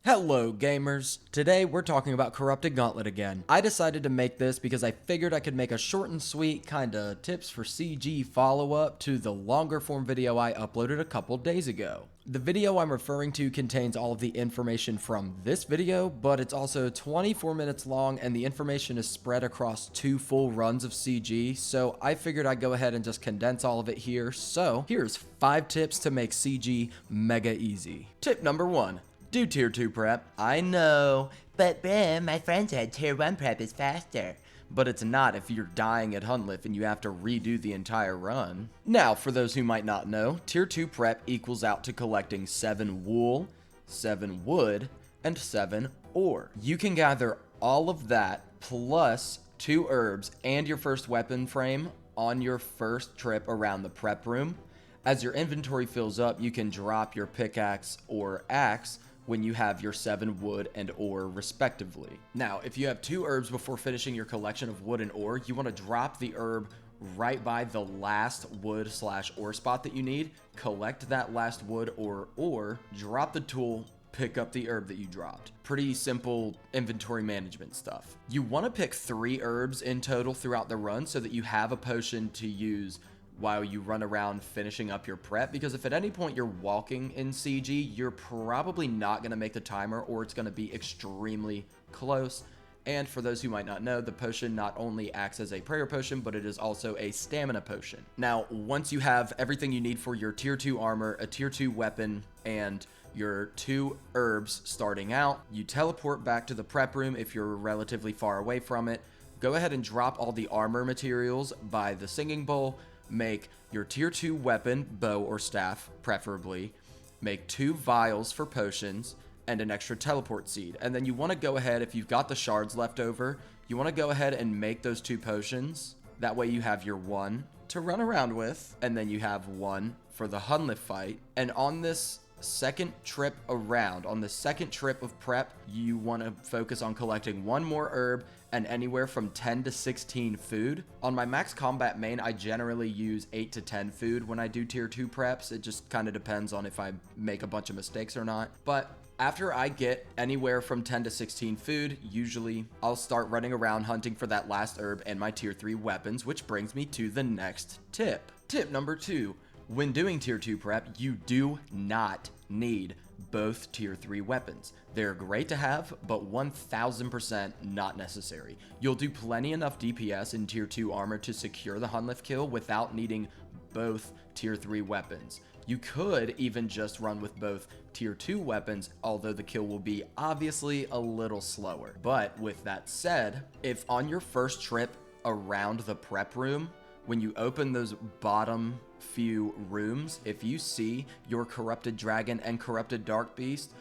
Hello gamers! Today we're talking about Corrupted Gauntlet again. I decided to make this because I figured I could make a short and sweet kinda tips for CG follow-up to the longer form video I uploaded a couple days ago. The video I'm referring to contains all of the information from this video, but it's also 24 minutes long and the information is spread across 2 full runs of CG, so I figured I'd go ahead and just condense all of it here. So here's 5 tips to make CG mega easy. Tip number 1. Do tier 2 prep. I know, But Brim, my friend said tier 1 prep is faster. but it's not if you're dying at Hunllef and you have to redo the entire run. Now, for those who might not know, tier 2 prep equals out to collecting 7 wool, 7 wood, and 7 ore. You can gather all of that plus 2 herbs and your first weapon frame on your first trip around the prep room. As your inventory fills up, you can drop your pickaxe or axe when you have your 7 wood and ore respectively. Now, if you have 2 herbs before finishing your collection of wood and ore, you want to drop the herb right by the last wood/ore spot that you need, collect that last wood or ore, drop the tool, pick up the herb that you dropped. Pretty simple inventory management stuff. You want to pick 3 herbs in total throughout the run so that you have a potion to use while you run around finishing up your prep, because if at any point you're walking in CG, you're probably not going to make the timer or it's going to be extremely close. And for those who might not know, the potion not only acts as a prayer potion, but it is also a stamina potion. Now, once you have everything you need for your tier 2 armor, a tier 2 weapon, and your 2 herbs starting out, you teleport back to the prep room if you're relatively far away from it. Go ahead and drop all the armor materials by the singing bowl. Make your tier 2 weapon, bow or staff, preferably. Make 2 vials for potions and an extra teleport seed. And then you want to go ahead, if you've got the shards left over, you want to go ahead and make those 2 potions. That way you have your 1 to run around with, and then you have 1 for the Hunllef fight. And on this second trip around, on the second trip of prep, you want to focus on collecting 1 more herb and anywhere from 10 to 16 food. On my max combat main, I generally use 8 to 10 food when I do tier 2 preps. It just kind of depends on if I make a bunch of mistakes or not. But after I get anywhere from 10 to 16 food, usually I'll start running around hunting for that last herb and my tier 3 weapons, which brings me to the next tip. Tip number 2. When doing tier 2 prep, you do not need both tier 3 weapons. They're great to have, but 1000% not necessary. You'll do plenty enough DPS in tier 2 armor to secure the Hunllef kill without needing both tier 3 weapons. You could even just run with both tier 2 weapons, although the kill will be obviously a little slower. But with that said, if on your first trip around the prep room, when you open those bottom few rooms, if you see your corrupted dragon and corrupted dark beast,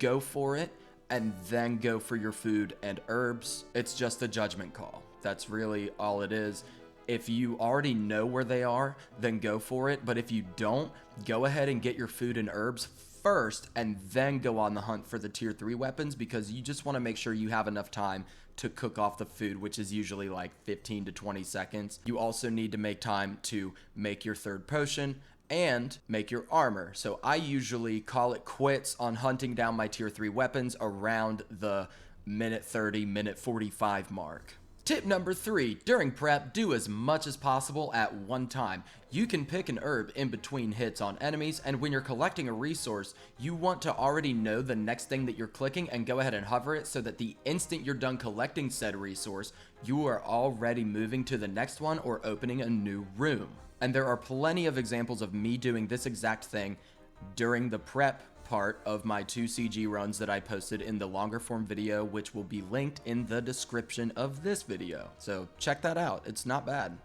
go for it and then go for your food and herbs. It's just a judgment call. That's really all it is. If you already know where they are, then go for it. But if you don't, go ahead and get your food and herbs first and then go on the hunt for the tier 3 weapons, because you just want to make sure you have enough time to cook off the food, which is usually like 15 to 20 seconds. You also need to make time to make your 3rd potion and make your armor. So I usually call it quits on hunting down my tier 3 weapons around the minute 30, minute 45 mark. Tip number 3, during prep, do as much as possible at one time. You can pick an herb in between hits on enemies, and when you're collecting a resource, you want to already know the next thing that you're clicking and go ahead and hover it so that the instant you're done collecting said resource, you are already moving to the next one or opening a new room. And there are plenty of examples of me doing this exact thing during the prep part of my 2 CG runs that I posted in the longer form video, which will be linked in the description of this video. So check that out, it's not bad.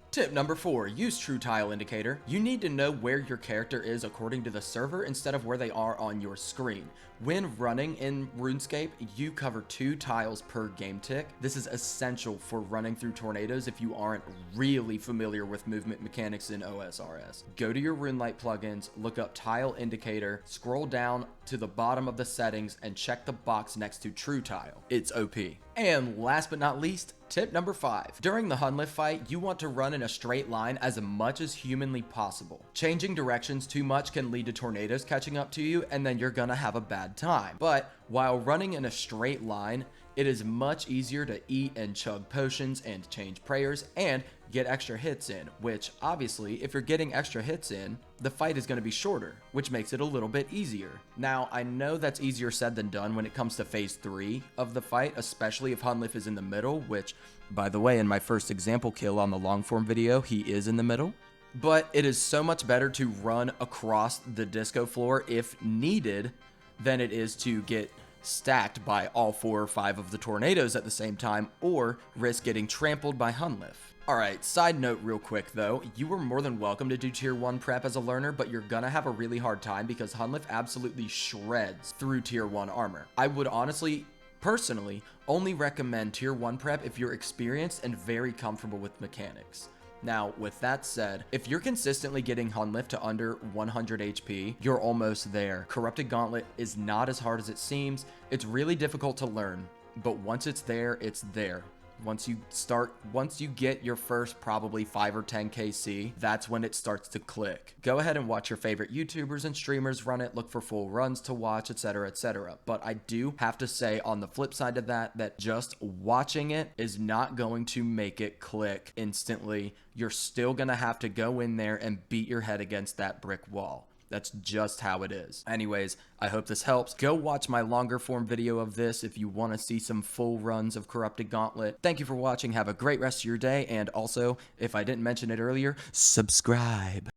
Tip number 4, use True Tile Indicator. You need to know where your character is according to the server instead of where they are on your screen. When running in RuneScape, you cover 2 tiles per game tick. This is essential for running through tornadoes if you aren't really familiar with movement mechanics in OSRS. Go to your RuneLite plugins, look up Tile Indicator, scroll down to the bottom of the settings, and check the box next to True Tile. It's OP. And last but not least, tip number 5. During the Hunllef fight, you want to run in a straight line as much as humanly possible. Changing directions too much can lead to tornadoes catching up to you, and then you're gonna have a bad bad time. But while running in a straight line, it is much easier to eat and chug potions and change prayers and get extra hits in, which obviously if you're getting extra hits in, the fight is going to be shorter, which makes it a little bit easier. Now, I know that's easier said than done when it comes to phase 3 of the fight, especially if Hunllef is in the middle, which, by the way, in my first example kill on the long form video, he is in the middle. But it is so much better to run across the disco floor if needed than it is to get stacked by all 4 or 5 of the tornadoes at the same time or risk getting trampled by Hunllef. Alright, side note real quick though, you are more than welcome to do tier 1 prep as a learner, but you're gonna have a really hard time because Hunllef absolutely shreds through tier 1 armor. I would honestly, personally, only recommend tier 1 prep if you're experienced and very comfortable with mechanics. Now, with that said, if you're consistently getting Hunllef to under 100 HP, you're almost there. Corrupted Gauntlet is not as hard as it seems. It's really difficult to learn, but once it's there, it's there. Once you get your first probably 5 or 10 KC, that's when it starts to click. Go ahead and watch your favorite YouTubers and streamers run it, look for full runs to watch, etc, etc. But I do have to say on the flip side of that just watching it is not going to make it click instantly. You're still gonna have to go in there and beat your head against that brick wall. That's just how it is. Anyways, I hope this helps. Go watch my longer form video of this if you want to see some full runs of Corrupted Gauntlet. Thank you for watching. Have a great rest of your day. And also, if I didn't mention it earlier, subscribe.